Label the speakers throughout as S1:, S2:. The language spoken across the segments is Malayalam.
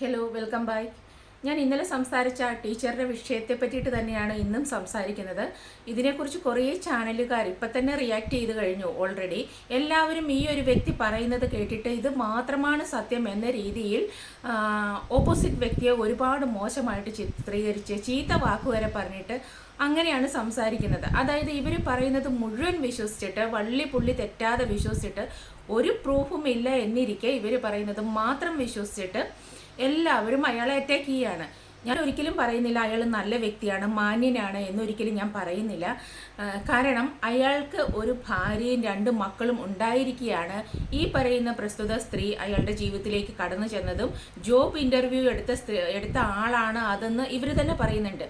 S1: Hello welcome back. ഞാൻ ഇന്നലെ സംസാരിച്ച ടീച്ചറുടെ വിഷയത്തെ പറ്റിയിട്ട് തന്നെയാണ് ഇന്നും സംസാരിക്കുന്നത്. ഇതിനെക്കുറിച്ച് കുറേ ചാനലുകാർ ഇപ്പം തന്നെ റിയാക്ട് ചെയ്ത് കഴിഞ്ഞു ഓൾറെഡി. എല്ലാവരും ഈ ഒരു വ്യക്തി പറയുന്നത് കേട്ടിട്ട് ഇത് മാത്രമാണ് സത്യം എന്ന രീതിയിൽ ഓപ്പോസിറ്റ് വ്യക്തിയെ ഒരുപാട് മോശമായിട്ട് ചിത്രീകരിച്ച് ചീത്ത വാക്കുവരെ പറഞ്ഞിട്ട് അങ്ങനെയാണ് സംസാരിക്കുന്നത്. അതായത് ഇവർ പറയുന്നത് മുഴുവൻ വിശ്വസിച്ചിട്ട് വള്ളി പുള്ളി തെറ്റാതെ വിശ്വസിച്ചിട്ട് ഒരു പ്രൂഫും ഇല്ല എന്നിരിക്കെ ഇവർ പറയുന്നത് മാത്രം വിശ്വസിച്ചിട്ട് എല്ലാവരും അയാളെ അറ്റാക്ക് ചെയ്യാണ്. ഞാൻ ഒരിക്കലും പറയുന്നില്ല അയാൾ നല്ല വ്യക്തിയാണ്, മാന്യനാണ് എന്നൊരിക്കലും ഞാൻ പറയുന്നില്ല. കാരണം അയാൾക്ക് ഒരു ഭാര്യയും 2 മക്കളും ഉണ്ടായിരിക്കുകയാണ് ഈ പറയുന്ന പ്രസ്തുത സ്ത്രീ അയാളുടെ ജീവിതത്തിലേക്ക് കടന്നു ചെന്നതും. ജോബ് ഇൻ്റർവ്യൂ എടുത്ത ആളാണ് അതെന്ന് ഇവർ തന്നെ പറയുന്നുണ്ട്.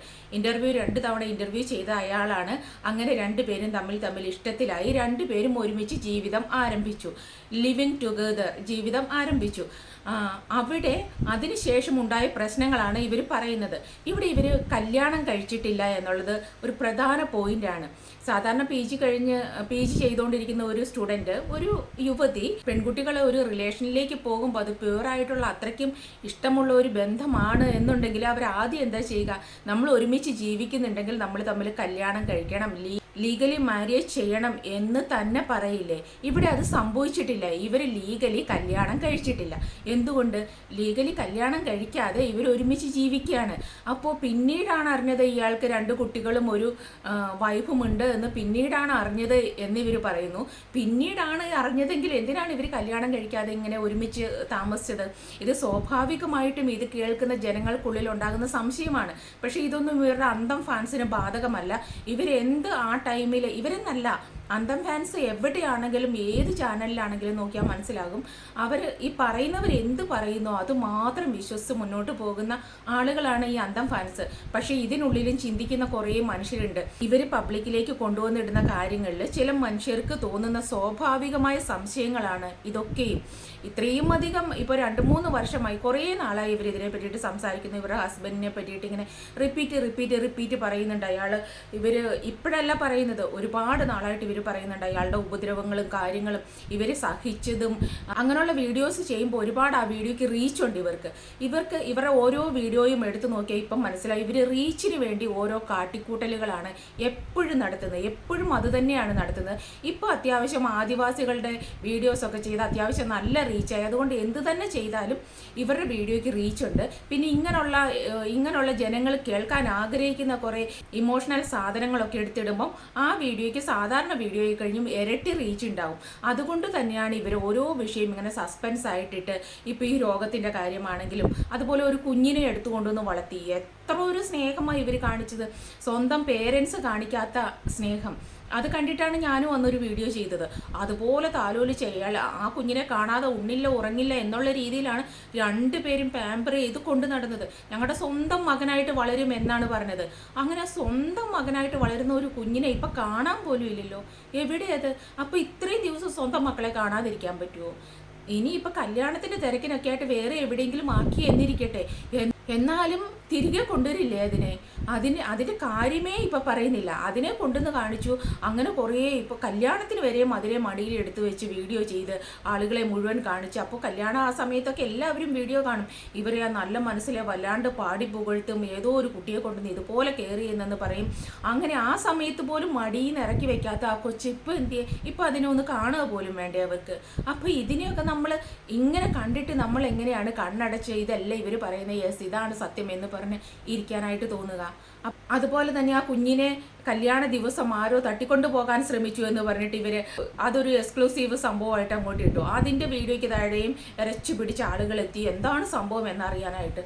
S1: 2 തവണ ഇൻ്റർവ്യൂ ചെയ്ത അയാളാണ്. അങ്ങനെ 2 പേരും തമ്മിൽ ഇഷ്ടത്തിലായി. 2 പേരും ഒരുമിച്ച് ജീവിതം ആരംഭിച്ചു, ലിവിങ് ടുഗദർ ജീവിതം ആരംഭിച്ചു. അവിടെ അതിനുശേഷം ഉണ്ടായ പ്രശ്നങ്ങളാണ് ഇവർ പറയുന്നത്. ഇവിടെ ഇവർ കല്യാണം കഴിച്ചിട്ടില്ല എന്നുള്ളത് ഒരു പ്രധാന പോയിന്റാണ്. സാധാരണ പി ജി ചെയ്തുകൊണ്ടിരിക്കുന്ന ഒരു സ്റ്റുഡൻറ്റ്, ഒരു യുവതി, പെൺകുട്ടികളെ ഒരു റിലേഷനിലേക്ക് പോകുമ്പോൾ അത് പ്യുവറായിട്ടുള്ള അത്രയ്ക്കും ഇഷ്ടമുള്ള ഒരു ബന്ധമാണ് എന്നുണ്ടെങ്കിൽ അവർ ആദ്യം എന്താ ചെയ്യുക? നമ്മൾ ഒരുമിച്ച് ജീവിക്കുന്നുണ്ടെങ്കിൽ നമ്മൾ തമ്മിൽ കല്യാണം കഴിക്കണം, ലീഗലി മാരേജ് ചെയ്യണം എന്ന് തന്നെ പറയില്ലേ? ഇവിടെ അത് സംഭവിച്ചിട്ടില്ല. ഇവർ ലീഗലി കല്യാണം കഴിച്ചിട്ടില്ല. എന്തുകൊണ്ട്? ലീഗലി കല്യാണം കഴിക്കാതെ ഇവർ ഒരുമിച്ച് ജീവിക്കുകയാണ്. അപ്പോൾ പിന്നീടാണ് അറിഞ്ഞത് ഇയാൾക്ക് 2 കുട്ടികളും ഒരു വൈഫും ഉണ്ട് എന്ന് പിന്നീടാണ് അറിഞ്ഞത് എന്നിവർ പറയുന്നു. പിന്നീടാണ് അറിഞ്ഞതെങ്കിൽ എന്തിനാണ് ഇവർ കല്യാണം കഴിക്കാതെ ഇങ്ങനെ ഒരുമിച്ച് താമസിച്ചത്? ഇത് സ്വാഭാവികമായിട്ടും ഇത് കേൾക്കുന്ന ജനങ്ങൾക്കുള്ളിൽ ഉണ്ടാകുന്ന സംശയമാണ്. പക്ഷേ ഇതൊന്നും ഇവരുടെ അന്തം ഫാൻസിന് ബാധകമല്ല. ഇവരെന്ത് ആ ടൈമിൽ ഇവരെന്നല്ല, അന്തം ഫാൻസ് എവിടെയാണെങ്കിലും ഏത് ചാനലിലാണെങ്കിലും നോക്കിയാൽ മനസ്സിലാകും. അവർ ഈ പറയുന്നവർ എന്ത് പറയുന്നോ അത് മാത്രം വിശ്വസിച്ച് മുന്നോട്ട് പോകുന്ന ആളുകളാണ് ഈ അന്തം ഫാൻസ്. പക്ഷേ ഇതിനുള്ളിലും ചിന്തിക്കുന്ന കുറേ മനുഷ്യരുണ്ട്. ഇവർ പബ്ലിക്കിലേക്ക് കൊണ്ടുവന്നിടുന്ന കാര്യങ്ങളിൽ ചില മനുഷ്യർക്ക് തോന്നുന്ന സ്വാഭാവികമായ സംശയങ്ങളാണ് ഇതൊക്കെയും. ഇത്രയും അധികം ഇപ്പോൾ 2-3 വർഷമായി, കുറേ നാളായി ഇവർ ഇതിനെ പറ്റിയിട്ട് സംസാരിക്കുന്നു. ഇവരുടെ ഹസ്ബൻഡിനെ പറ്റിയിട്ട് ഇങ്ങനെ റിപ്പീറ്റ് പറയുന്നുണ്ട്. ഇവർ ഇപ്പോഴല്ല പറയുന്നത്, ഒരുപാട് നാളായിട്ട് ഇവർ പറയുന്നുണ്ട് അയാളുടെ ഉപദ്രവങ്ങളും കാര്യങ്ങളും ഇവർ സഹിച്ചതും. അങ്ങനെയുള്ള വീഡിയോസ് ചെയ്യുമ്പോൾ ഒരുപാട് ആ വീഡിയോയ്ക്ക് റീച്ച് ഉണ്ട്. ഇവരുടെ ഓരോ വീഡിയോയും എടുത്തു നോക്കിയാൽ ഇപ്പം മനസ്സിലായി ഇവർ റീച്ചിന് വേണ്ടി ഓരോ കാട്ടിക്കൂട്ടലുകളാണ് എപ്പോഴും നടത്തുന്നത്. എപ്പോഴും അത് തന്നെയാണ് നടത്തുന്നത്. ഇപ്പോൾ അത്യാവശ്യം ആദിവാസികളുടെ വീഡിയോസൊക്കെ ചെയ്ത് അത്യാവശ്യം നല്ല റീച്ചായി. അതുകൊണ്ട് എന്ത് തന്നെ ചെയ്താലും ഇവരുടെ വീഡിയോയ്ക്ക് റീച്ചുണ്ട്. പിന്നെ ഇങ്ങനെയുള്ള ജനങ്ങൾ കേൾക്കാൻ ആഗ്രഹിക്കുന്ന കുറേ ഇമോഷണൽ സാധനങ്ങളൊക്കെ എടുത്തിടുമ്പം ആ വീഡിയോയ്ക്ക് സാധാരണ വീഡിയോയിൽ കഴിഞ്ഞും ഇരട്ടി റീച്ച് ഉണ്ടാവും. അതുകൊണ്ട് തന്നെയാണ് ഇവർ ഓരോ വിഷയം ഇങ്ങനെ സസ്പെൻസ് ആയിട്ടിട്ട്, ഇപ്പോൾ ഈ രോഗത്തിൻ്റെ കാര്യമാണെങ്കിലും അതുപോലെ ഒരു കുഞ്ഞിനെ എടുത്തുകൊണ്ടുവന്ന് വളർത്തി എത്ര ഒരു സ്നേഹമായി ഇവർ കാണിച്ചത്. സ്വന്തം പേരൻസ് കാണിക്കാത്ത സ്നേഹം അത് കണ്ടിട്ടാണ് ഞാനും വന്നൊരു വീഡിയോ ചെയ്തത്. അതുപോലെ താലോലിച്ച് അയാൾ ആ കുഞ്ഞിനെ കാണാതെ ഉണ്ണില്ല ഉറങ്ങില്ല എന്നുള്ള രീതിയിലാണ് 2 പേരും പാമ്പർ ചെയ്ത് കൊണ്ടു നടന്നത്. ഞങ്ങളുടെ സ്വന്തം മകനായിട്ട് വളരും എന്നാണ് പറഞ്ഞത്. അങ്ങനെ സ്വന്തം മകനായിട്ട് വളരുന്ന ഒരു കുഞ്ഞിനെ ഇപ്പം കാണാൻ പോലും ഇല്ലല്ലോ. എവിടെയത്? അപ്പോൾ ഇത്രയും ദിവസം സ്വന്തം മക്കളെ കാണാതിരിക്കാൻ പറ്റുമോ? ഇനിയിപ്പോൾ കല്യാണത്തിൻ്റെ തിരക്കിനൊക്കെ ആയിട്ട് വേറെ എവിടെയെങ്കിലും ആക്കി എന്നിരിക്കട്ടെ, എന്നാലും തിരികെ കൊണ്ടുവരില്ലേ അതിൻ്റെ കാര്യമേ ഇപ്പം പറയുന്നില്ല. അതിനെ കൊണ്ടുവന്ന് കാണിച്ചു. അങ്ങനെ കുറേ ഇപ്പോൾ കല്യാണത്തിന് വരെയും അതിനെ മടിയിൽ എടുത്തു വെച്ച് വീഡിയോ ചെയ്ത് ആളുകളെ മുഴുവൻ കാണിച്ചു. അപ്പോൾ കല്യാണം ആ സമയത്തൊക്കെ എല്ലാവരും വീഡിയോ കാണും. ഇവരെ ആ നല്ല മനസ്സിലെ വല്ലാണ്ട് പാടി പുകഴ്ത്തും. ഏതോ ഒരു കുട്ടിയെ കൊണ്ടുവന്ന് ഇതുപോലെ കെയർ ചെയ്യുന്നെന്ന് പറയും. അങ്ങനെ ആ സമയത്ത് പോലും മടിയിൽ നിന്ന് ഇറക്കി വെക്കാത്ത ആ കൊച്ച് ഇപ്പോൾ എന്ത് ചെയ്യും? ഇപ്പോൾ അതിനെ ഒന്ന് കാണുക പോലും വേണ്ടേ അവർക്ക്? അപ്പോൾ ഇതിനെയൊക്കെ നമ്മൾ ഇങ്ങനെ കണ്ടിട്ട് നമ്മൾ എങ്ങനെയാണ് കണ്ണടച്ച് ഇതല്ല ഇവർ പറയുന്നത് യെസ് ഇതാണ് സത്യം എന്ന് പറഞ്ഞ് ഇരിക്കാനായിട്ട് തോന്നുക? അതുപോലെ തന്നെ ആ കുഞ്ഞിനെ കല്യാണ ദിവസം ആരോ തട്ടിക്കൊണ്ടു പോകാൻ ശ്രമിച്ചു എന്ന് പറഞ്ഞിട്ട് ഇവർ അതൊരു എക്സ്ക്ലൂസീവ് സംഭവമായിട്ട് അങ്ങോട്ട് ഇട്ടു. അതിൻ്റെ വീഡിയോയ്ക്ക് താഴെയും ഇരച്ചു പിടിച്ച ആളുകൾ എത്തി എന്താണ് സംഭവം എന്നറിയാനായിട്ട്.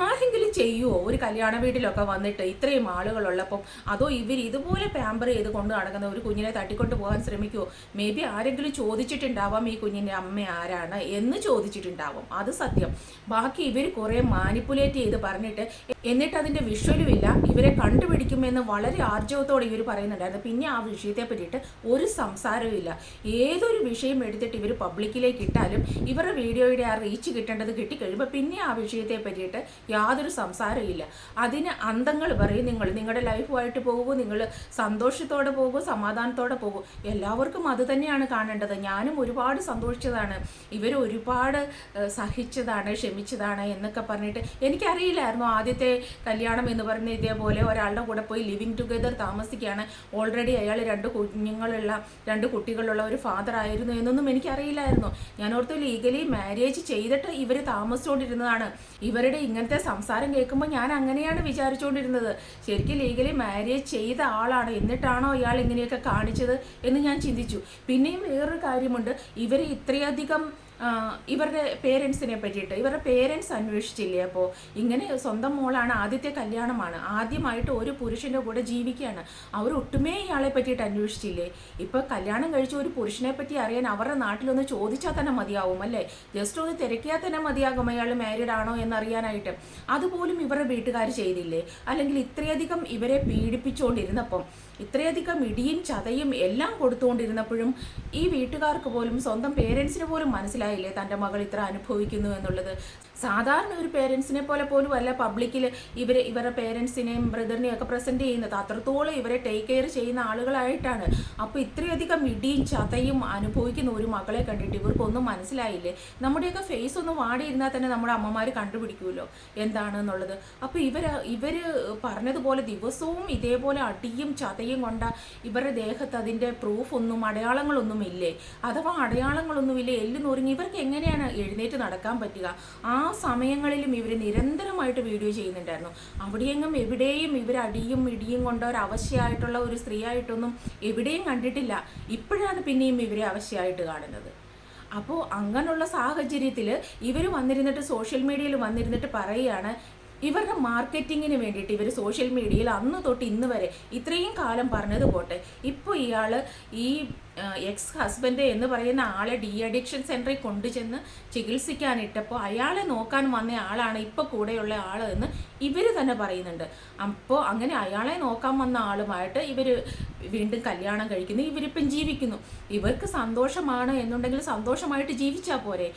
S1: ആരെങ്കിലും ചെയ്യുമോ ഒരു കല്യാണ വീട്ടിലൊക്കെ വന്നിട്ട് ഇത്രയും ആളുകളുള്ളപ്പം? അതോ ഇവർ ഇതുപോലെ പാമ്പർ ചെയ്ത് കൊണ്ട് നടക്കുന്ന ഒരു കുഞ്ഞിനെ തട്ടിക്കൊണ്ട് പോകാൻ ശ്രമിക്കുമോ? മേ ബി ആരെങ്കിലും ചോദിച്ചിട്ടുണ്ടാവാം ഈ കുഞ്ഞിൻ്റെ അമ്മ ആരാണ് എന്ന് ചോദിച്ചിട്ടുണ്ടാവും, അത് സത്യം. ബാക്കി ഇവർ കുറേ മാനിപ്പുലേറ്റ് ചെയ്ത് പറഞ്ഞിട്ട് എന്നിട്ട് അതിൻ്റെ വിഷ്വലും ഇല്ല. ഇവരെ കണ്ടുപിടിക്കുമെന്ന് വളരെ ആർജവത്തോടെ ഇവർ പറയുന്നുണ്ടായിരുന്നു. പിന്നെ ആ വിഷയത്തെ പറ്റിയിട്ട് ഒരു സംസാരവും ഇല്ല. ഏതൊരു വിഷയം എടുത്തിട്ട് ഇവർ പബ്ലിക്കിലേക്ക് ഇട്ടാലും ഇവരുടെ വീഡിയോയുടെ ആ റീച്ച് കിട്ടേണ്ടത് കിട്ടിക്കഴിയുമ്പോൾ പിന്നെ ആ വിഷയത്തെ പറ്റിയിട്ട് യാതൊരു സംസാരമില്ല. അതിന് അന്തങ്ങൾ പറയും, നിങ്ങളുടെ ലൈഫുമായിട്ട് പോകുമോ, നിങ്ങൾ സന്തോഷത്തോടെ പോകുമോ, സമാധാനത്തോടെ പോകുമോ. എല്ലാവർക്കും അത് തന്നെയാണ് കാണേണ്ടത്. ഞാനും ഒരുപാട് സന്തോഷിച്ചതാണ്, ഇവർ ഒരുപാട് സഹിച്ചതാണ്, ക്ഷമിച്ചതാണ് എന്നൊക്കെ പറഞ്ഞിട്ട്. എനിക്കറിയില്ലായിരുന്നു ആദ്യത്തെ കല്യാണം എന്ന് പറയുന്നത് ഇതേപോലെ ഒരാളുടെ കൂടെ പോയി ലിവിങ് ടുഗെദർ താമസിക്കുകയാണ്. ഓൾറെഡി അയാൾ 2 കുട്ടികളുള്ള ഒരു ഫാദർ ആയിരുന്നു എന്നൊന്നും എനിക്കറിയില്ലായിരുന്നു. ഞാൻ ഓർത്ത് ലീഗലി മാരേജ് ചെയ്തിട്ട് ഇവർ താമസിച്ചുകൊണ്ടിരുന്നതാണ്. ഇവരുടെ ഇങ്ങനത്തെ സംസാരം കേൾക്കുമ്പോൾ ഞാൻ അങ്ങനെയാണ് വിചാരിച്ചുകൊണ്ടിരുന്നത്. ശരിക്കും ലീഗലി മാരേജ് ചെയ്ത ആളാണ്, എന്നിട്ടാണോ ഇയാൾ ഇങ്ങനെയൊക്കെ കാണിച്ചത് എന്ന് ഞാൻ ചിന്തിച്ചു. പിന്നെയും വേറൊരു കാര്യമുണ്ട്, ഇവർ ഇത്രയധികം ഇവരുടെ പേരൻസിനെ പറ്റിയിട്ട് ഇവരുടെ പേരൻസ് അന്വേഷിച്ചില്ലേ? അപ്പോൾ ഇങ്ങനെ സ്വന്തം മോളാണ്, ആദ്യത്തെ കല്യാണമാണ്, ആദ്യമായിട്ട് ഒരു പുരുഷൻ്റെ കൂടെ ജീവിക്കുകയാണ്, അവർ ഒട്ടുമേ ഇയാളെ പറ്റിയിട്ട് അന്വേഷിച്ചില്ലേ? ഇപ്പോൾ കല്യാണം കഴിച്ച ഒരു പുരുഷനെ പറ്റി അറിയാൻ അവരുടെ നാട്ടിലൊന്ന് ചോദിച്ചാൽ തന്നെ മതിയാവും അല്ലേ? ജസ്റ്റ് ഒന്ന് തിരക്കിയാൽ തന്നെ മതിയാകും അയാൾ മാരീഡ് ആണോ എന്നറിയാനായിട്ട്. അതുപോലും ഇവരുടെ വീട്ടുകാർ ചെയ്തില്ലേ? അല്ലെങ്കിൽ ഇത്രയധികം ഇവരെ പീഡിപ്പിച്ചുകൊണ്ടിരുന്നപ്പം, ഇത്രയധികം ഇടിയും ചതയും എല്ലാം കൊടുത്തുകൊണ്ടിരുന്നപ്പോഴും ഈ വീട്ടുകാർക്ക് പോലും, സ്വന്തം പേരൻസിന് പോലും മനസ്സിലായില്ലേ തൻ്റെ മകൾ ഇത്ര അനുഭവിക്കുന്നു എന്നുള്ളത്? സാധാരണ ഒരു പേരൻസിനെ പോലെ പോലും അല്ല പബ്ലിക്കിൽ ഇവരുടെ പേരൻസിനെയും ബ്രദറിനെയും ഒക്കെ പ്രസൻറ്റ് ചെയ്യുന്നത്. അത്രത്തോളം ഇവരെ ടേക്ക് കെയർ ചെയ്യുന്ന ആളുകളായിട്ടാണ്. അപ്പോൾ ഇത്രയധികം ഇടിയും ചതയും അനുഭവിക്കുന്ന ഒരു മകളെ കണ്ടിട്ട് ഇവർക്കൊന്നും മനസ്സിലായില്ലേ? നമ്മുടെയൊക്കെ ഫേസ് ഒന്ന് വാടിയിരുന്നാൽ തന്നെ നമ്മുടെ അമ്മമാർ കണ്ടുപിടിക്കുമല്ലോ എന്താണെന്നുള്ളത്. അപ്പോൾ ഇവർ പറഞ്ഞതുപോലെ ദിവസവും ഇതേപോലെ അടിയും ചതയും കൊണ്ട ഇവരുടെ ദേഹത്ത് അതിൻ്റെ പ്രൂഫൊന്നും, അടയാളങ്ങളൊന്നും ഇല്ലേ? അഥവാ അടയാളങ്ങളൊന്നുമില്ലേ, എല്ല് നുറുങ്ങി ഇവർക്ക് എങ്ങനെയാണ് എഴുന്നേറ്റ് നടക്കാൻ പറ്റുക? ആ സമയങ്ങളിലും ഇവർ നിരന്തരമായിട്ട് വീഡിയോ ചെയ്യുന്നുണ്ടായിരുന്നു. അവിടെയെങ്ങും എവിടെയും ഇവർ അടിയും ഇടിയും കൊണ്ട ഒരു അവശയായിട്ടുള്ള ഒരു സ്ത്രീയായിട്ടൊന്നും എവിടെയും കണ്ടിട്ടില്ല. ഇപ്പോഴാണ് പിന്നെയും ഇവരെ അവശയായിട്ട് കാണുന്നത്. അപ്പോൾ അങ്ങനെയുള്ള സാഹചര്യത്തിൽ ഇവർ വന്നിരുന്നിട്ട് സോഷ്യൽ മീഡിയയിൽ വന്നിരുന്നിട്ട് പറയുകയാണ്, ഇവരുടെ മാർക്കറ്റിങ്ങിന് വേണ്ടിയിട്ട് ഇവർ സോഷ്യൽ മീഡിയയിൽ അന്ന് തൊട്ട് ഇന്ന് വരെ ഇത്രയും കാലം പറഞ്ഞത് പോട്ടെ, ഇപ്പോൾ ഇയാൾ ഈ എക്സ് ഹസ്ബൻഡ് എന്ന് പറയുന്ന ആളെ ഡി അഡിക്ഷൻ സെൻറ്ററിൽ കൊണ്ടുചെന്ന് ചികിത്സിക്കാനിട്ടപ്പോൾ അയാളെ നോക്കാൻ വന്ന ആളാണ് ഇപ്പോൾ കൂടെയുള്ള ആൾ എന്ന് ഇവർ തന്നെ പറയുന്നുണ്ട്. അപ്പോൾ അങ്ങനെ അയാളെ നോക്കാൻ വന്ന ആളുമായിട്ട് ഇവർ വീണ്ടും കല്യാണം കഴിക്കുന്നു, ഇവരിപ്പം ജീവിക്കുന്നു. ഇവർക്ക് സന്തോഷമാണ് എന്നുണ്ടെങ്കിൽ സന്തോഷമായിട്ട് ജീവിച്ചാൽ പോരെ.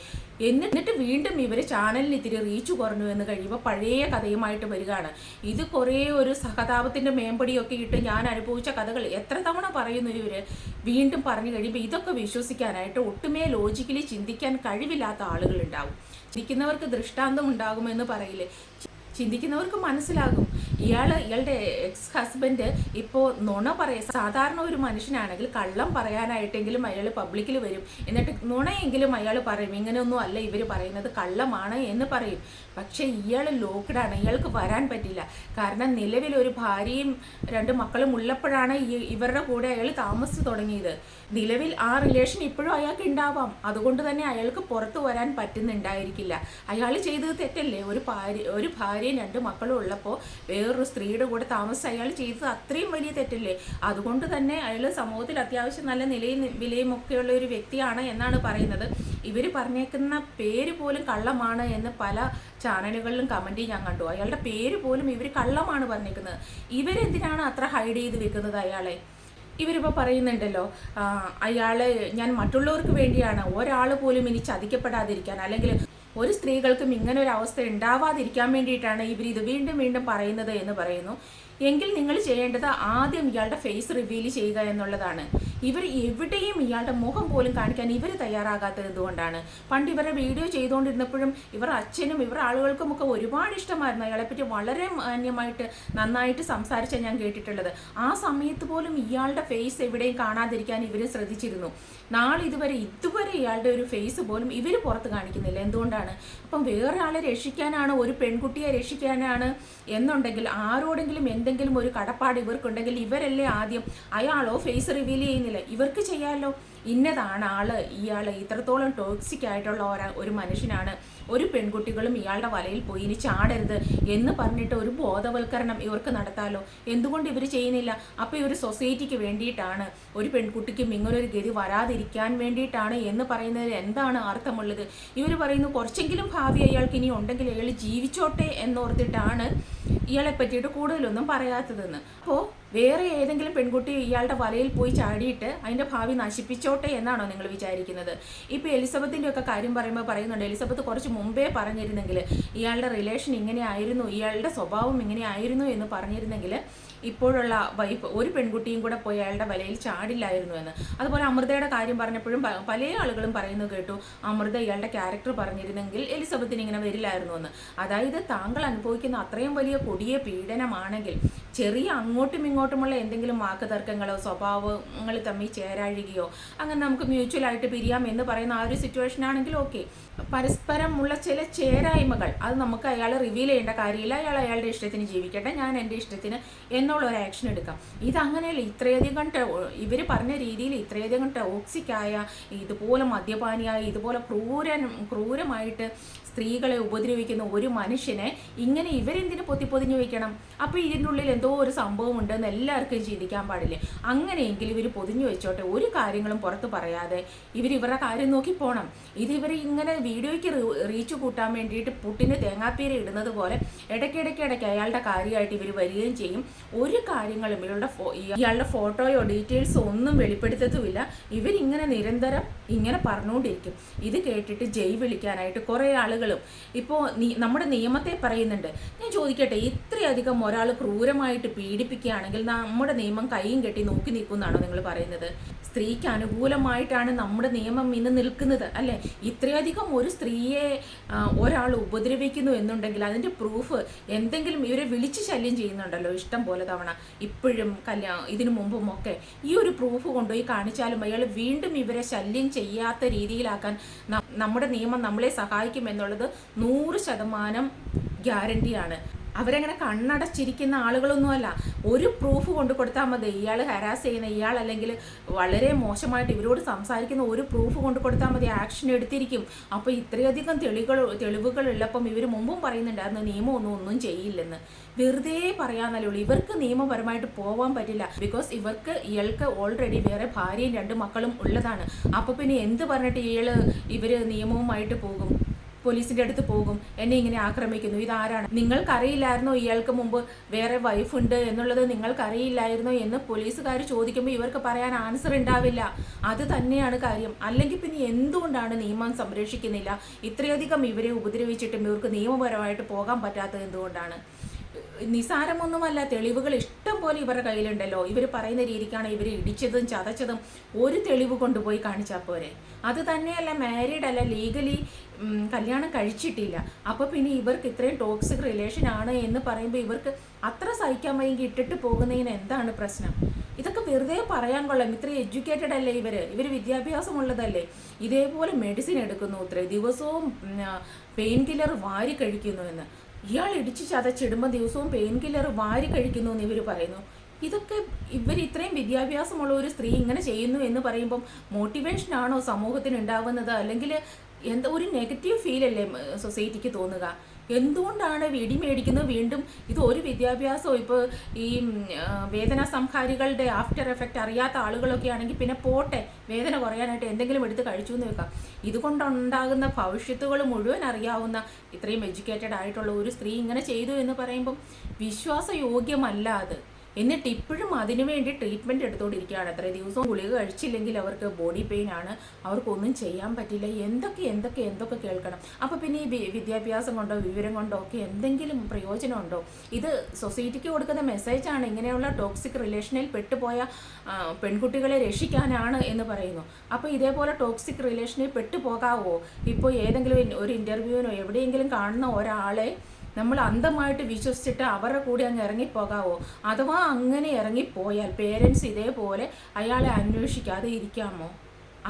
S1: എന്നിട്ട് വീണ്ടും ഇവർ ചാനലിന് ഇത്തിരി റീച്ച് കുറഞ്ഞു എന്ന് കഴിയുമ്പോൾ പഴയ കഥയുമായിട്ട് വരികയാണ്. ഇത് കുറേ ഒരു സഹതാപത്തിൻ്റെ മേമ്പടിയൊക്കെ ഇട്ട് ഞാൻ അനുഭവിച്ച കഥകൾ എത്ര തവണ പറയുന്നു ഇവർ. വീണ്ടും പറഞ്ഞു കഴിയുമ്പോൾ ഇതൊക്കെ വിശ്വസിക്കാനായിട്ട് ഒട്ടുമേ ലോജിക്കലി ചിന്തിക്കാൻ കഴിവില്ലാത്ത ആളുകളുണ്ടാവും. ചിന്തിക്കുന്നവർക്ക് ദൃഷ്ടാന്തം ഉണ്ടാകുമെന്ന് പറയില്ലേ, ചിന്തിക്കുന്നവർക്ക് മനസ്സിലാകും. ഇയാളുടെ എക്സ് ഹസ്ബൻഡ് ഇപ്പോൾ നുണ പറയാം. സാധാരണ ഒരു മനുഷ്യനാണെങ്കിൽ കള്ളം പറയാനായിട്ടെങ്കിലും അയാൾ പബ്ലിക്കിൽ വരും, എന്നിട്ട് നുണയെങ്കിലും അയാൾ പറയും, ഇങ്ങനെയൊന്നും അല്ല ഇവർ പറയുന്നത്, കള്ളമാണ് എന്ന് പറയും. പക്ഷേ ഇയാൾ ലോക്ക്ഡാണ്, ഇയാൾക്ക് വരാൻ പറ്റില്ല. കാരണം നിലവിൽ ഒരു ഭാര്യയും 2 മക്കളും ഉള്ളപ്പോഴാണ് ഇവരുടെ കൂടെ അയാൾ താമസിച്ച് തുടങ്ങിയത്. നിലവിൽ ആ റിലേഷൻ ഇപ്പോഴും അയാൾക്ക് ഉണ്ടാവാം. അതുകൊണ്ട് തന്നെ അയാൾക്ക് പുറത്തു വരാൻ പറ്റുന്നുണ്ടായിരിക്കില്ല. അയാൾ ചെയ്തത് തെറ്റല്ലേ? ഒരു ഭാര്യയും 2 മക്കളും ഉള്ളപ്പോൾ വേറൊരു സ്ത്രീയുടെ കൂടെ താമസിച്ച് അയാൾ ചെയ്തത് അത്രയും വലിയ തെറ്റല്ലേ? അതുകൊണ്ട് തന്നെ അയാൾ സമൂഹത്തിൽ അത്യാവശ്യം നല്ല നിലയും വിലയും ഒക്കെയുള്ള ഒരു വ്യക്തിയാണ് എന്നാണ് പറയുന്നത്. ഇവർ പറഞ്ഞേക്കുന്ന പേര് പോലും കള്ളമാണ് എന്ന് പല ചാനലുകളിലും കമൻറ്റ് ഞാൻ കണ്ടു. അയാളുടെ പേര് പോലും ഇവർ കള്ളമാണ് പറഞ്ഞേക്കുന്നത്. ഇവരെന്തിനാണ് അത്ര ഹൈഡ് ചെയ്ത് വെക്കുന്നത് അയാളെ? ഇവരിപ്പോൾ പറയുന്നുണ്ടല്ലോ, അയാളെ ഞാൻ മറ്റുള്ളവർക്ക് വേണ്ടിയാണ്, ഒരാൾ പോലും ഇനി ചതിക്കപ്പെടാതിരിക്കാൻ, അല്ലെങ്കിൽ ഒരു സ്ത്രീകൾക്കും ഇങ്ങനെ ഒരു അവസ്ഥ ഉണ്ടാവാതിരിക്കാൻ വേണ്ടിയിട്ടാണ് ഇവരിത് വീണ്ടും വീണ്ടും പറയുന്നത് എന്ന് പറയുന്നു. എങ്കിൽ നിങ്ങൾ ചെയ്യേണ്ടത് ആദ്യം ഇയാളുടെ ഫേസ് റിവീൽ ചെയ്യുക എന്നുള്ളതാണ്. ഇവർ എവിടെയും ഇയാളുടെ മുഖം പോലും കാണിക്കാൻ ഇവർ തയ്യാറാകാത്തത് എന്തുകൊണ്ടാണ്? പണ്ട് ഇവരുടെ വീഡിയോ ചെയ്തുകൊണ്ടിരുന്നപ്പോഴും ഇവർ അച്ഛനും ഇവർ ആളുകൾക്കുമൊക്കെ ഒരുപാട് ഇഷ്ടമായിരുന്നു. അയാളെപ്പറ്റി വളരെ മാന്യമായിട്ട് നന്നായിട്ട് സംസാരിച്ച ഞാൻ കേട്ടിട്ടുള്ളത്. ആ സമയത്ത് പോലും ഇയാളുടെ ഫേസ് എവിടെയും കാണാതിരിക്കാൻ ഇവർ ശ്രദ്ധിച്ചിരുന്നു. നാളെ ഇതുവരെ ഇയാളുടെ ഒരു ഫേസ് പോലും ഇവർ പുറത്ത് കാണിക്കുന്നില്ല. എന്തുകൊണ്ടാണ്? അപ്പം വേറെ ആളെ രക്ഷിക്കാനാണ്, ഒരു പെൺകുട്ടിയെ രക്ഷിക്കാനാണ് എന്നുണ്ടെങ്കിൽ, ആരോടെങ്കിലും എന്തെങ്കിലും ഒരു കടപ്പാട് ഇവർക്കുണ്ടെങ്കിൽ ഇവരല്ലേ ആദ്യം അയാളോ ഫേസ് റിവീൽ ചെയ്യുന്നില്ല? ഇവർക്ക് ചെയ്യാമല്ലോ. ഇന്നതാണ് ഇയാൾ ഇത്രത്തോളം ടോക്സിക് ആയിട്ടുള്ള ഒരു മനുഷ്യനാണ്, ഒരു പെൺകുട്ടികളും ഇയാളുടെ വലയിൽ പോയി ഇനി ചാടരുത് എന്ന് പറഞ്ഞിട്ട് ഒരു ബോധവൽക്കരണം ഇവർക്ക് നടത്താലോ. എന്തുകൊണ്ട് ഇവർ ചെയ്യുന്നില്ല? അപ്പോൾ ഇവർ സൊസൈറ്റിക്ക് വേണ്ടിയിട്ടാണ്, ഒരു പെൺകുട്ടിക്കും ഇങ്ങനൊരു ഗതി വരാതിരിക്കാൻ വേണ്ടിയിട്ടാണ് എന്ന് പറയുന്നതിൽ എന്താണ് അർത്ഥമുള്ളത്? ഇവർ പറയുന്നു കുറച്ചെങ്കിലും ഭാവി അയാൾക്ക് ഇനി ഉണ്ടെങ്കിൽ അയാൾ ജീവിച്ചോട്ടെ എന്നോർത്തിട്ടാണ് ഇയാളെ പറ്റിയിട്ട് കൂടുതലൊന്നും പറയാത്തതെന്ന്. അപ്പോൾ വേറെ ഏതെങ്കിലും പെൺകുട്ടി ഇയാളുടെ വലയിൽ പോയി ചാടിയിട്ട് അതിൻ്റെ ഭാവി നശിപ്പിച്ചോട്ടെ എന്നാണോ നിങ്ങൾ വിചാരിക്കുന്നത്? ഇപ്പോൾ എലിസബത്തിൻ്റെ ഒക്കെ കാര്യം പറയുന്നുണ്ട്, എലിസബത്ത് കുറച്ച് മുമ്പേ പറഞ്ഞിരുന്നെങ്കിൽ, ഇയാളുടെ റിലേഷൻ ഇങ്ങനെ ആയിരുന്നു, ഇയാളുടെ സ്വഭാവം ഇങ്ങനെ ആയിരുന്നു എന്ന് പറഞ്ഞിരുന്നെങ്കിൽ ഇപ്പോഴുള്ള വൈഫ് ഒരു പെൺകുട്ടിയും കൂടെ പോയി അയാളുടെ വലയിൽ ചാടില്ലായിരുന്നു എന്ന്. അതുപോലെ അമൃതയുടെ കാര്യം പറഞ്ഞപ്പോഴും പല ആളുകളും പറയുന്നത് കേട്ടു, അമൃത ഇയാളുടെ ക്യാരക്ടർ പറഞ്ഞിരുന്നെങ്കിൽ എലിസബത്തിന് ഇങ്ങനെ വരില്ലായിരുന്നു എന്ന്. അതായത് താങ്കൾ അനുഭവിക്കുന്ന അത്രയും വലിയ കൊടിയ പീഡനമാണെങ്കിൽ ചെറിയ അങ്ങോട്ടും ഇങ്ങോട്ടുമുള്ള എന്തെങ്കിലും വാക്ക് തർക്കങ്ങളോ സ്വഭാവങ്ങൾ തമ്മിൽ ചേരാഴുകയോ അങ്ങനെ നമുക്ക് മ്യൂച്വലായിട്ട് പിരിയാം എന്ന് പറയുന്ന ആ ഒരു സിറ്റുവേഷൻ ആണെങ്കിൽ ഓക്കെ. പരസ്പരമുള്ള ചില ചേരായ്മകൾ അത് നമുക്ക് അയാൾ റിവീൽ ചെയ്യേണ്ട കാര്യമില്ല. അയാളുടെ ഇഷ്ടത്തിന് ജീവിക്കട്ടെ, ഞാൻ എൻ്റെ ഇഷ്ടത്തിന് എന്നുള്ള ഒരു ആക്ഷൻ എടുക്കാം. ഇതങ്ങനെയല്ല. ഇത്രയധികം ഇവർ പറഞ്ഞ രീതിയിൽ ഇത്രയധികം ടോക്സിക്കായ, ഇതുപോലെ മദ്യപാനിയായ, ഇതുപോലെ ക്രൂരമായിട്ട് സ്ത്രീകളെ ഉപദ്രവിക്കുന്ന ഒരു മനുഷ്യനെ ഇങ്ങനെ ഇവരെന്തിനു പൊതിഞ്ഞു വെക്കണം? അപ്പോൾ ഇതിൻ്റെ ഉള്ളിൽ എന്തോ ഒരു സംഭവം ഉണ്ടെന്ന് എല്ലാവർക്കും ചിന്തിക്കാൻ പാടില്ലേ? അങ്ങനെയെങ്കിൽ ഇവർ പൊതിഞ്ഞു വെച്ചോട്ടെ, ഒരു കാര്യങ്ങളും പുറത്ത് പറയാതെ ഇവരുടെ കാര്യം നോക്കി പോകണം. ഇതിവർ ഇങ്ങനെ വീഡിയോയ്ക്ക് റീച്ച് കൂട്ടാൻ വേണ്ടിയിട്ട് പുട്ടിന് തേങ്ങാപ്പീര ഇടുന്നത് പോലെ ഇടയ്ക്കിടയ്ക്ക് അയാളുടെ കാര്യമായിട്ട് ഇവർ വരികയും ചെയ്യും. ഒരു കാര്യങ്ങളും ഇയാളുടെ ഫോട്ടോയോ ഡീറ്റെയിൽസോ ഒന്നും വെളിപ്പെടുത്തത്തുമില്ല. ഇവരിങ്ങനെ നിരന്തരം ഇങ്ങനെ പറഞ്ഞുകൊണ്ടിരിക്കും. ഇത് കേട്ടിട്ട് ജയ് വിളിക്കാനായിട്ട് കുറേ ആളുകളും ഇപ്പോൾ നമ്മുടെ നിയമത്തെ പറയുന്നുണ്ട്. ഞാൻ ചോദിക്കട്ടെ, ഇത്രയധികം ഒരാൾ ക്രൂരമായിട്ട് പീഡിപ്പിക്കുകയാണെങ്കിൽ നമ്മുടെ നിയമം കൈയും കെട്ടി നോക്കി നിൽക്കുമെന്നാണോ നിങ്ങൾ പറയുന്നത്? സ്ത്രീക്ക് അനുകൂലമായിട്ടാണ് നമ്മുടെ നിയമം ഇന്ന് നിൽക്കുന്നത് അല്ലേ? ഇത്രയധികം ഒരു സ്ത്രീയെ ഒരാൾ ഉപദ്രവിക്കുന്നു എന്നുണ്ടെങ്കിൽ അതിൻ്റെ പ്രൂഫ് എന്തെങ്കിലും ഇവരെ വിളിച്ച് ശല്യം ചെയ്യുന്നുണ്ടല്ലോ ഇഷ്ടം പോലെ തവണ, ഇപ്പോഴും ഇതിനു മുമ്പും ഒക്കെ. ഈ ഒരു പ്രൂഫ് കൊണ്ടുപോയി കാണിച്ചാലും അയാൾ വീണ്ടും ഇവരെ ശല്യം ചെയ്യാത്ത രീതിയിലാക്കാൻ നമ്മുടെ നിയമം നമ്മളെ സഹായിക്കുമെന്നുള്ളത് 100% ഗ്യാരണ്ടിയാണ്. അവരങ്ങനെ കണ്ണടച്ചിരിക്കുന്ന ആളുകളൊന്നുമല്ല. ഒരു പ്രൂഫ് കൊണ്ട് കൊടുത്താൽ മതി. ഇയാൾ ഹരാസ് ചെയ്യുന്ന ഇയാൾ അല്ലെങ്കിൽ വളരെ മോശമായിട്ട് ഇവരോട് സംസാരിക്കുന്ന ഒരു പ്രൂഫ് കൊണ്ട് കൊടുത്താൽ മതി, ആക്ഷൻ എടുത്തിരിക്കും. അപ്പോൾ ഇത്രയധികം തെളിവുകൾ ഉള്ളപ്പം ഇവർ മുമ്പും പറയുന്നുണ്ടായിരുന്നു നിയമമൊന്നും ഒന്നും ചെയ്യില്ലെന്ന്. വെറുതെ പറയാന്നല്ലേ ഉള്ളൂ. ഇവർക്ക് നിയമപരമായിട്ട് പോകാൻ പറ്റില്ല. ബിക്കോസ് ഇയാൾക്ക് ഓൾറെഡി വേറെ ഭാര്യയും 2 മക്കളും ഉള്ളതാണ്. അപ്പോൾ പിന്നെ എന്ത് പറഞ്ഞിട്ട് ഇവർ നിയമവുമായിട്ട് പോകും? പോലീസിൻ്റെ അടുത്ത് പോകും, എന്നെ ഇങ്ങനെ ആക്രമിക്കുന്നു, ഇതാരാണ്? നിങ്ങൾക്കറിയില്ലായിരുന്നോ ഇയാൾക്ക് മുമ്പ് വേറെ വൈഫുണ്ട് എന്നുള്ളത്? നിങ്ങൾക്കറിയില്ലായിരുന്നോ എന്ന് പോലീസുകാർ ചോദിക്കുമ്പോൾ ഇവർക്ക് പറയാൻ ആൻസർ ഉണ്ടാവില്ല. അത് തന്നെയാണ് കാര്യം. അല്ലെങ്കിൽ പിന്നെ എന്തുകൊണ്ടാണ് നിയമം സംരക്ഷിക്കുന്നില്ല? ഇത്രയധികം ഇവരെ ഉപദ്രവിച്ചിട്ടും ഇവർക്ക് നിയമപരമായിട്ട് പോകാൻ പറ്റാത്തത് എന്തുകൊണ്ടാണ്? നിസാരമൊന്നുമല്ല. തെളിവുകൾ ഇഷ്ടം പോലെ ഇവരുടെ കയ്യിലുണ്ടല്ലോ. ഇവർ പറയുന്ന രീതിക്കാണ് ഇവർ ഇടിച്ചതും ചതച്ചതും ഒരു തെളിവ് കൊണ്ടുപോയി കാണിച്ചാൽ പോരെ? അത് തന്നെയല്ല, മാരീഡ് അല്ല, ലീഗലി കല്യാണം കഴിച്ചിട്ടില്ല. അപ്പോൾ പിന്നെ ഇവർക്ക് ഇത്രയും ടോക്സിക് റിലേഷൻ ആണ് എന്ന് പറയുമ്പോൾ ഇവർക്ക് അത്ര സഹിക്കാൻ വയ്യെങ്കിൽ ഇട്ടിട്ട് പോകുന്നതിന് എന്താണ് പ്രശ്നം? ഇതൊക്കെ വെറുതെ പറയാൻ കൊള്ളാം. ഇത്ര എഡ്യൂക്കേറ്റഡ് അല്ലേ ഇവർ വിദ്യാഭ്യാസമുള്ളതല്ലേ? ഇതേപോലെ മെഡിസിൻ എടുക്കുന്നു, ഇത്ര ദിവസവും പെയിൻ കില്ലർ വാരി കഴിക്കുന്നു എന്ന്. ഇയാൾ ഇടിച്ച് ചതച്ചിടുമ്പോൾ ദിവസവും പെയിൻ കില്ലർ വാരി കഴിക്കുന്നു എന്ന് ഇവർ പറയുന്നു. ഇതൊക്കെ ഇവർ ഇത്രയും വിദ്യാഭ്യാസമുള്ള ഒരു സ്ത്രീ ഇങ്ങനെ ചെയ്യുന്നു എന്ന് പറയുമ്പം മോട്ടിവേഷനാണോ സമൂഹത്തിന് ഉണ്ടാവുന്നത്? അല്ലെങ്കിൽ എന്താ ഒരു നെഗറ്റീവ് ഫീലല്ലേ സൊസൈറ്റിക്ക് തോന്നുക? എന്തുകൊണ്ടാണ് വെടി മേടിക്കുന്നത് വീണ്ടും? ഇത് ഒരു വിദ്യാഭ്യാസമോ ഇപ്പോൾ ഈ വേദന സംഹാരികളുടെ ആഫ്റ്റർ എഫക്റ്റ് അറിയാത്ത ആളുകളൊക്കെ ആണെങ്കിൽ പിന്നെ പോട്ടെ, വേദന കുറയാനായിട്ട് എന്തെങ്കിലും എടുത്ത് കഴിച്ചു എന്ന് വെക്കാം. ഇതുകൊണ്ടുണ്ടാകുന്ന ഭവിഷ്യത്തുകൾ മുഴുവൻ അറിയാവുന്ന ഇത്രയും എഡ്യൂക്കേറ്റഡ് ആയിട്ടുള്ള ഒരു സ്ത്രീ ഇങ്ങനെ ചെയ്തു എന്ന് പറയുമ്പം വിശ്വാസയോഗ്യമല്ല അത്. എന്നിട്ട് ഇപ്പോഴും അതിനുവേണ്ടി ട്രീറ്റ്മെൻറ്റ് എടുത്തുകൊണ്ടിരിക്കുകയാണ്. അത്ര ദിവസവും ഗുളിക കഴിച്ചില്ലെങ്കിൽ അവർക്ക് ബോഡി പെയിൻ ആണ്, അവർക്കൊന്നും ചെയ്യാൻ പറ്റില്ല. എന്തൊക്കെ കേൾക്കണം. അപ്പോൾ പിന്നെ ഈ വിദ്യാഭ്യാസം കൊണ്ടോ വിവരം കൊണ്ടോ ഒക്കെ എന്തെങ്കിലും പ്രയോജനമുണ്ടോ? ഇത് സൊസൈറ്റിക്ക് കൊടുക്കുന്ന മെസ്സേജാണ്. ഇങ്ങനെയുള്ള ടോക്സിക് റിലേഷനിൽ പെട്ടുപോയ പെൺകുട്ടികളെ രക്ഷിക്കാനാണ് എന്ന് പറയുന്നു. അപ്പോൾ ഇതേപോലെ ടോക്സിക് റിലേഷനിൽ പെട്ടുപോകാവോ? ഇപ്പോൾ ഏതെങ്കിലും ഒരു ഇൻ്റർവ്യൂവിനോ എവിടെയെങ്കിലും കാണുന്ന ഒരാളെ നമ്മൾ അന്ധമായിട്ട് വിശ്വസിച്ചിട്ട് അവരുടെ കൂടെ അങ്ങ് ഇറങ്ങിപ്പോകാവോ? അഥവാ അങ്ങനെ ഇറങ്ങിപ്പോയാൽ പേരൻസ് ഇതേപോലെ അയാളെ അന്വേഷിക്കാതെ ഇരിക്കാമോ?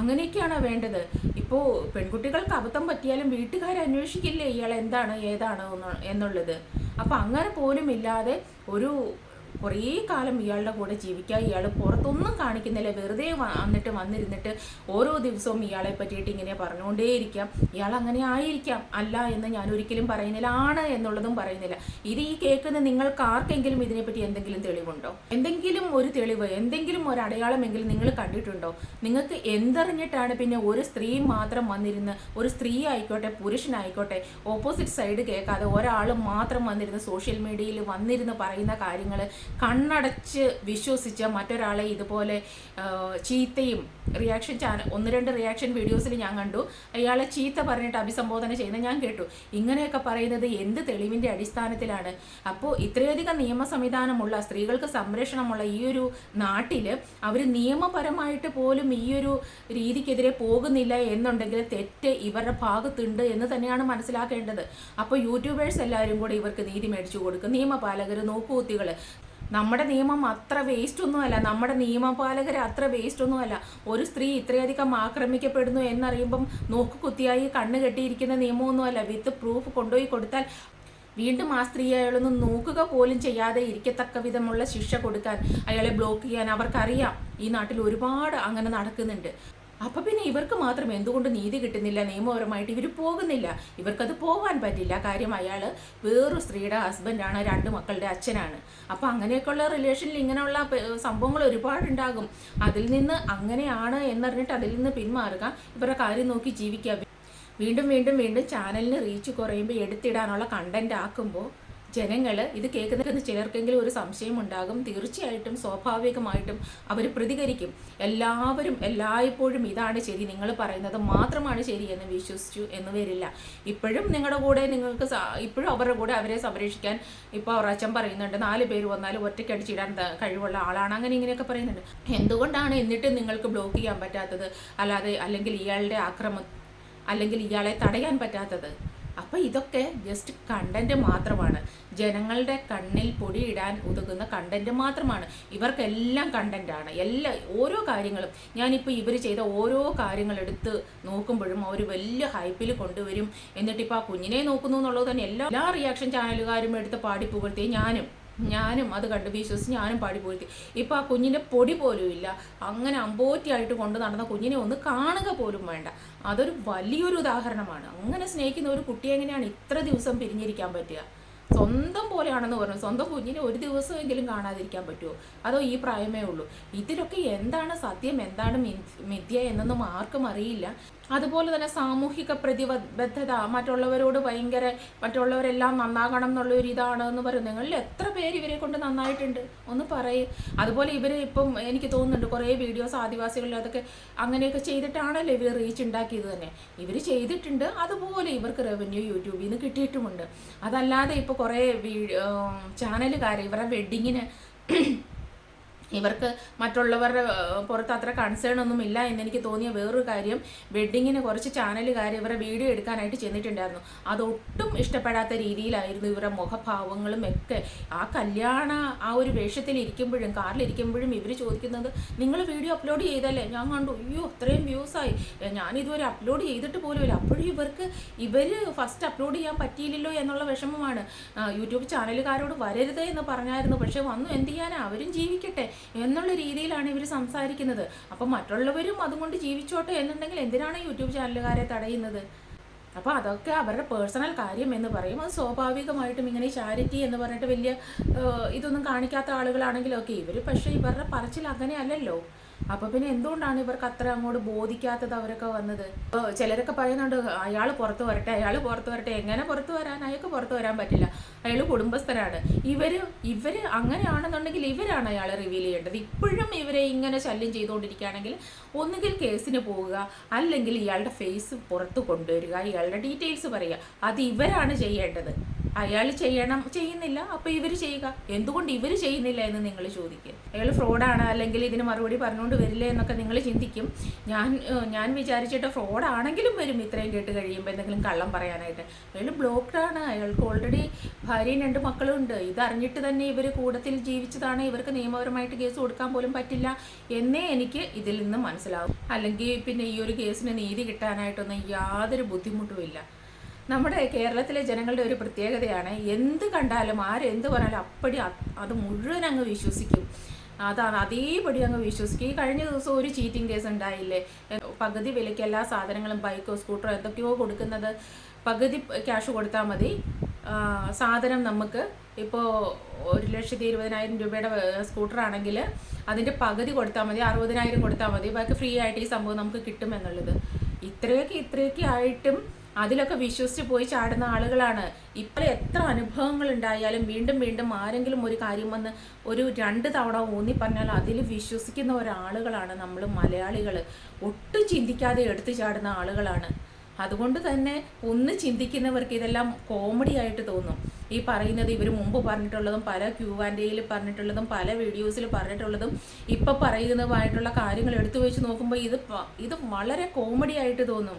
S1: അങ്ങനെയൊക്കെയാണോ വേണ്ടത്? ഇപ്പോൾ പെൺകുട്ടികൾക്ക് അബദ്ധം പറ്റിയാലും വീട്ടുകാർ അന്വേഷിക്കില്ലേ ഇയാൾ എന്താണ് ഏതാണ് എന്നുള്ളത്? അപ്പോൾ അങ്ങനെ പോലും ഇല്ലാതെ കുറേ കാലം ഇയാളുടെ കൂടെ ജീവിക്കുക. ഇയാൾ പുറത്തൊന്നും കാണിക്കുന്നില്ല, വെറുതെ വന്നിരുന്നിട്ട് ഓരോ ദിവസവും ഇയാളെ പറ്റിയിട്ട് ഇങ്ങനെ പറഞ്ഞുകൊണ്ടേയിരിക്കാം. ഇയാൾ അങ്ങനെ ആയിരിക്കാം, അല്ല എന്ന് ഞാൻ ഒരിക്കലും പറയുന്നില്ല, ആണ് എന്നുള്ളതും പറയുന്നില്ല. ഇത് ഈ കേൾക്കുന്ന നിങ്ങൾക്ക് ആർക്കെങ്കിലും ഇതിനെപ്പറ്റി എന്തെങ്കിലും തെളിവുണ്ടോ? എന്തെങ്കിലും ഒരു തെളിവ്, എന്തെങ്കിലും ഒരു അടയാളമെങ്കിലും നിങ്ങൾ കണ്ടിട്ടുണ്ടോ? നിങ്ങൾക്ക് എന്തറിഞ്ഞിട്ടാണ് പിന്നെ ഒരു സ്ത്രീ മാത്രം വന്നിരുന്ന്, ഒരു സ്ത്രീ ആയിക്കോട്ടെ പുരുഷനായിക്കോട്ടെ, ഓപ്പോസിറ്റ് സൈഡ് കേൾക്കാതെ ഒരാൾ മാത്രം വന്നിരുന്ന് സോഷ്യൽ മീഡിയയിൽ വന്നിരുന്ന് പറയുന്ന കാര്യങ്ങൾ കണ്ണടച്ച് വിശ്വസിച്ച് മറ്റൊരാളെ ഇതുപോലെ ചീത്തയും റിയാക്ഷൻ ഒന്ന് രണ്ട് റിയാക്ഷൻ വീഡിയോസിൽ ഞാൻ കണ്ടു, അയാളെ ചീത്ത പറഞ്ഞിട്ട് അഭിസംബോധന ചെയ്യുന്നത് ഞാൻ കേട്ടു. ഇങ്ങനെയൊക്കെ പറയുന്നത് എന്ത് തെളിവിൻ്റെ അടിസ്ഥാനത്തിലാണ്? അപ്പോൾ ഇത്രയധികം നിയമ സംവിധാനമുള്ള, സ്ത്രീകൾക്ക് സംരക്ഷണമുള്ള ഈ ഒരു നാട്ടിൽ അവർ നിയമപരമായിട്ട് പോലും ഈ ഒരു രീതിക്കെതിരെ പോകുന്നില്ല എന്നുണ്ടെങ്കിൽ തെറ്റ് ഇവരുടെ ഭാഗത്തുണ്ട് എന്ന് തന്നെയാണ് മനസ്സിലാക്കേണ്ടത്. അപ്പോൾ യൂട്യൂബേഴ്സ് എല്ലാവരും കൂടെ ഇവർക്ക് നീതി മേടിച്ചു കൊടുക്കും. നിയമപാലകർ, നോക്കുകുത്തികൾ. നമ്മുടെ നിയമം അത്ര വേസ്റ്റ് ഒന്നുമല്ല, നമ്മുടെ നിയമപാലകർ അത്ര വേസ്റ്റ് ഒന്നുമല്ല. ഒരു സ്ത്രീ ഇത്രയധികം ആക്രമിക്കപ്പെടുന്നു എന്നറിയുമ്പം നോക്കുകുത്തിയായി കണ്ണ് കെട്ടിയിരിക്കുന്ന നിയമമൊന്നുമല്ല. വിത്ത് പ്രൂഫ് കൊണ്ടുപോയി കൊടുത്താൽ വീണ്ടും ആ സ്ത്രീ അയാളൊന്നും നോക്കുക പോലും ചെയ്യാതെ ഇരിക്കത്തക്ക വിധമുള്ള ശിക്ഷ കൊടുക്കാൻ, അയാളെ ബ്ലോക്ക് ചെയ്യാൻ അവർക്കറിയാം. ഈ നാട്ടിൽ ഒരുപാട് അങ്ങനെ നടക്കുന്നുണ്ട്. അപ്പം പിന്നെ ഇവർക്ക് മാത്രം എന്തുകൊണ്ട് നീതി കിട്ടുന്നില്ല? നിയമപരമായിട്ട് ഇവർ പോകുന്നില്ല. ഇവർക്കത് പോകാൻ പറ്റില്ല. കാര്യം അയാൾ വേറൊരു സ്ത്രീയുടെ ഹസ്ബൻഡാണ്, 2 മക്കളുടെ അച്ഛനാണ്. അപ്പം അങ്ങനെയൊക്കെയുള്ള റിലേഷനിൽ ഇങ്ങനെയുള്ള സംഭവങ്ങൾ ഒരുപാടുണ്ടാകും. അതിൽ നിന്ന് അങ്ങനെയാണ് എന്നറിഞ്ഞിട്ട് അതിൽ നിന്ന് പിന്മാറുക, ഇവരുടെ കാര്യം നോക്കി ജീവിക്കുക. വീണ്ടും വീണ്ടും വീണ്ടും ചാനലിന് റീച്ച് കുറയുമ്പോൾ എടുത്തിടാനുള്ള കണ്ടന്റ് ആക്കുമ്പോൾ ജനങ്ങൾ ഇത് കേൾക്കുന്ന ചിലർക്കെങ്കിലും ഒരു സംശയം ഉണ്ടാകും. തീർച്ചയായിട്ടും സ്വാഭാവികമായിട്ടും അവർ പ്രതികരിക്കും. എല്ലാവരും എല്ലായ്പ്പോഴും ഇതാണ് ശരി, നിങ്ങൾ പറയുന്നത് മാത്രമാണ് ശരി എന്ന് വിശ്വസിച്ചു എന്ന് വരില്ല. ഇപ്പോഴും നിങ്ങളുടെ കൂടെ നിങ്ങൾക്ക് ഇപ്പോഴും അവരുടെ കൂടെ അവരെ സംരക്ഷിക്കാൻ ഇപ്പോൾ അവർ അച്ഛൻ പറയുന്നുണ്ട്, 4 പേര് വന്നാലും ഒറ്റയ്ക്കടിച്ചിടാൻ കഴിവുള്ള ആളാണ്, അങ്ങനെ ഇങ്ങനെയൊക്കെ പറയുന്നുണ്ട്. എന്തുകൊണ്ടാണ് എന്നിട്ട് നിങ്ങൾക്ക് ബ്ലോക്ക് ചെയ്യാൻ പറ്റാത്തത്? അല്ലെങ്കിൽ ഇയാളുടെ ആക്രമം അല്ലെങ്കിൽ ഇയാളെ തടയാൻ പറ്റാത്തത്? അപ്പം ഇതൊക്കെ ജസ്റ്റ് കണ്ടന്റ് മാത്രമാണ്. ജനങ്ങളുടെ കണ്ണിൽ പൊടിയിടാൻ ഉതകുന്ന കണ്ടന്റ് മാത്രമാണ്. ഇവർക്കെല്ലാം കണ്ടന്റാണ്. ഓരോ കാര്യങ്ങളും ഞാനിപ്പോൾ ഇവർ ചെയ്ത ഓരോ കാര്യങ്ങളെടുത്ത് നോക്കുമ്പോഴും അവർ വലിയ ഹൈപ്പിൽ കൊണ്ടുവരും. എന്നിട്ടിപ്പോൾ ആ കുഞ്ഞിനെ നോക്കുന്നു എന്നുള്ളത് തന്നെ എല്ലാ റിയാക്ഷൻ ചാനലുകാരും എടുത്ത് പാടിപ്പുകഴ്ത്തി ഞാനും അത് കണ്ട് വിശ്വസിച്ച് ഞാനും പാടിപ്പോയി. ഇപ്പം ആ കുഞ്ഞിൻ്റെ പൊടി പോലും ഇല്ല. അങ്ങനെ അമ്പോറ്റിയായിട്ട് കൊണ്ട് നടന്ന കുഞ്ഞിനെ ഒന്ന് കാണുക പോലും വേണ്ട. അതൊരു വലിയൊരു ഉദാഹരണമാണ്. അങ്ങനെ സ്നേഹിക്കുന്ന ഒരു കുട്ടിയെ എങ്ങനെയാണ് ഇത്ര ദിവസം പിരിഞ്ഞിരിക്കാൻ പറ്റുക? സ്വന്തം പോലെയാണെന്ന് പറഞ്ഞു. സ്വന്തം കുഞ്ഞിനെ ഒരു ദിവസമെങ്കിലും കാണാതിരിക്കാൻ പറ്റുമോ? അതോ ഈ പ്രായമേ ഉള്ളൂ? ഇതിലൊക്കെ എന്താണ് സത്യം, എന്താണ് മിഥ്യ എന്നൊന്നും ആർക്കും അറിയില്ല. അതുപോലെ തന്നെ സാമൂഹിക പ്രതിബദ്ധത, മറ്റുള്ളവരെല്ലാം നന്നാകണം എന്നുള്ളൊരു ഇതാണ് എന്ന് പറയും. നിങ്ങളിൽ എത്ര പേര് ഇവരെ കൊണ്ട് നന്നായിട്ടുണ്ട് ഒന്ന് പറയും. അതുപോലെ ഇവർ ഇപ്പം എനിക്ക് തോന്നുന്നുണ്ട് കുറേ വീഡിയോസ് ആദിവാസികളിൽ അതൊക്കെ അങ്ങനെയൊക്കെ ചെയ്തിട്ടാണല്ലോ ഇവർ റീച്ച് ഉണ്ടാക്കിയത് തന്നെ. ഇവർ ചെയ്തിട്ടുണ്ട്. അതുപോലെ ഇവർക്ക് റവന്യൂ യൂട്യൂബിൽ നിന്ന് കിട്ടിയിട്ടുമുണ്ട്. അതല്ലാതെ ഇപ്പോൾ കുറേ ചാനലുകാർ ഇവരുടെ വെഡ്ഡിങ്ങിന് ഇവർക്ക് മറ്റുള്ളവരുടെ പുറത്ത് അത്ര കൺസേൺ ഒന്നും ഇല്ല എന്നെനിക്ക് തോന്നിയ വേറൊരു കാര്യം, വെഡ്ഡിങ്ങിന് കുറച്ച് ചാനലുകാർ ഇവരെ വീഡിയോ എടുക്കാനായിട്ട് ചെന്നിട്ടുണ്ടായിരുന്നു. അതൊട്ടും ഇഷ്ടപ്പെടാത്ത രീതിയിലായിരുന്നു ഇവരുടെ മുഖഭാവങ്ങളും ഒക്കെ. ആ ഒരു വേഷത്തിൽ ഇരിക്കുമ്പോഴും കാറിലിരിക്കുമ്പോഴും ഇവർ ചോദിക്കുന്നത്, നിങ്ങൾ വീഡിയോ അപ്ലോഡ് ചെയ്തല്ലേ? ഞാൻ കണ്ടു, അയ്യോ അത്രയും വ്യൂസായി, ഞാനിതുവരെ അപ്ലോഡ് ചെയ്തിട്ട് പോലുമില്ല. അപ്പോഴും ഇവർ ഫസ്റ്റ് അപ്ലോഡ് ചെയ്യാൻ പറ്റിയില്ലല്ലോ എന്നുള്ള വിഷമമാണ്. യൂട്യൂബ് ചാനലുകാരോട് വരരുത് എന്ന് പറഞ്ഞായിരുന്നു, പക്ഷെ വന്നു, എന്ത് ചെയ്യാനാ, അവരും ജീവിക്കട്ടെ എന്നുള്ള രീതിയിലാണ് ഇവർ സംസാരിക്കുന്നത്. അപ്പം മറ്റുള്ളവരും അതുകൊണ്ട് ജീവിച്ചോട്ടെ എന്നുണ്ടെങ്കിൽ എന്തിനാണ് യൂട്യൂബ് ചാനലുകാരെ തടയുന്നത്? അപ്പോൾ അതൊക്കെ അവരുടെ പേഴ്സണൽ കാര്യം എന്ന് പറയും. അത് സ്വാഭാവികമായിട്ടും ഇങ്ങനെ ചാരിറ്റി എന്ന് പറഞ്ഞിട്ട് വലിയ ഇതൊന്നും കാണിക്കാത്ത ആളുകളാണെങ്കിലൊക്കെ പക്ഷേ ഇവരുടെ പറച്ചിൽ അങ്ങനെയല്ലല്ലോ. അപ്പോൾ പിന്നെ എന്തുകൊണ്ടാണ് ഇവർക്ക് അത്ര അങ്ങോട്ട് ബോധിക്കാത്തത് അവരൊക്കെ വന്നത്? ചിലരൊക്കെ പറയുന്നുണ്ട്, അയാൾ പുറത്ത് വരട്ടെ. എങ്ങനെ പുറത്ത് വരാൻ? അയാൾക്ക് പുറത്ത് വരാൻ പറ്റില്ല, അയാൾ കുടുംബസ്ഥനാണ്. ഇവർ അങ്ങനെയാണെന്നുണ്ടെങ്കിൽ ഇവരാണ് അയാളെ റിവീൽ ചെയ്യേണ്ടത്. ഇപ്പോഴും ഇവരെ ഇങ്ങനെ ശല്യം ചെയ്തുകൊണ്ടിരിക്കുകയാണെങ്കിൽ ഒന്നുകിൽ കേസിന് പോവുക, അല്ലെങ്കിൽ ഇയാളുടെ ഫേസ് പുറത്ത് കൊണ്ടുവരിക, ഇയാളുടെ ഡീറ്റെയിൽസ് പറയുക. അത് ഇവരാണ് ചെയ്യേണ്ടത്. അയാൾ ചെയ്യുന്നില്ല, അപ്പോൾ ഇവർ ചെയ്യുക. എന്തുകൊണ്ട് ഇവർ ചെയ്യുന്നില്ല എന്ന് നിങ്ങൾ ചോദിക്കുക. അയാൾ ഫ്രോഡാണ്, അല്ലെങ്കിൽ ഇതിന് മറുപടി പറഞ്ഞുകൊണ്ട് വരില്ലേ എന്നൊക്കെ നിങ്ങൾ ചിന്തിക്കും. ഞാൻ വിചാരിച്ചിട്ട് ഫ്രോഡാണെങ്കിലും വരും ഇത്രയും കേട്ട് കഴിയുമ്പോൾ എന്തെങ്കിലും കള്ളം പറയാനായിട്ട്. അയാൾ ബ്ലോക്ക്ഡാണ്, അയാൾക്ക് ഓൾറെഡി ഭാര്യയും 2 മക്കളും ഉണ്ട്. ഇതറിഞ്ഞിട്ട് തന്നെ ഇവർ കൂടത്തിൽ ജീവിച്ചതാണ്. ഇവർക്ക് നിയമപരമായിട്ട് കേസ് കൊടുക്കാൻ പോലും പറ്റില്ല എന്നേ എനിക്ക് ഇതിൽ നിന്ന് മനസ്സിലാവും. അല്ലെങ്കിൽ പിന്നെ ഈ ഒരു കേസിന് നീതി കിട്ടാനായിട്ടൊന്നും യാതൊരു ബുദ്ധിമുട്ടുമില്ല. നമ്മുടെ കേരളത്തിലെ ജനങ്ങളുടെ ഒരു പ്രത്യേകതയാണ്, എന്ത് കണ്ടാലും ആരെന്ത് പറഞ്ഞാലും അപ്പടി അത് മുഴുവൻ അങ്ങ് വിശ്വസിക്കും. അതാണ്, അതേപടി അങ്ങ് വിശ്വസിക്കും. ഈ കഴിഞ്ഞ ദിവസം ഒരു ചീറ്റിംഗ് കേസ് ഉണ്ടായില്ലേ? പകുതി വിലയ്ക്ക് എല്ലാ സാധനങ്ങളും, ബൈക്കോ സ്കൂട്ടറോ എന്തൊക്കെയോ കൊടുക്കുന്നത്, പകുതി ക്യാഷ് കൊടുത്താൽ മതി. സാധനം നമുക്ക് ഇപ്പോൾ 1,20,000 രൂപയുടെ സ്കൂട്ടറാണെങ്കിൽ അതിൻ്റെ പകുതി കൊടുത്താൽ മതി, 60,000 കൊടുത്താൽ മതി, ബാക്കി ഫ്രീ ആയിട്ട് ഈ സംഭവം നമുക്ക് കിട്ടുമെന്നുള്ളത്. ഇത്രയൊക്കെ ആയിട്ടും അതിലൊക്കെ വിശ്വസിച്ച് പോയി ചാടുന്ന ആളുകളാണ്. ഇപ്പോൾ എത്ര അനുഭവങ്ങൾ ഉണ്ടായാലും വീണ്ടും വീണ്ടും ആരെങ്കിലും ഒരു കാര്യം വന്ന് ഒരു 2 തവണ ഊന്നി പറഞ്ഞാൽ അതിൽ വിശ്വസിക്കുന്ന ഒരാളുകളാണ് നമ്മൾ മലയാളികൾ. ഒട്ടും ചിന്തിക്കാതെ എടുത്തു ചാടുന്ന ആളുകളാണ്. അതുകൊണ്ട് തന്നെ ഒന്ന് ചിന്തിക്കുന്നവർക്ക് ഇതെല്ലാം കോമഡി ആയിട്ട് തോന്നും. ഈ പറയുന്നത് ഇവർ മുമ്പ് പറഞ്ഞിട്ടുള്ളതും പല Q&Aയിൽ പറഞ്ഞിട്ടുള്ളതും പല വീഡിയോസിൽ പറഞ്ഞിട്ടുള്ളതും ഇപ്പം പറയുന്നതുമായിട്ടുള്ള കാര്യങ്ങൾ എടുത്തു വെച്ച് നോക്കുമ്പോൾ ഇത് വളരെ കോമഡി ആയിട്ട് തോന്നും.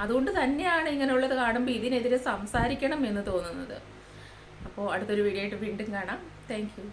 S1: അതുകൊണ്ട് തന്നെയാണ് ഇങ്ങനെയുള്ളത് കാണുമ്പോൾ ഇതിനെതിരെ സംസാരിക്കണം എന്ന് തോന്നുന്നത്. അപ്പോൾ അടുത്തൊരു വീഡിയോ ആയിട്ട് വീണ്ടും കാണാം. Thank you.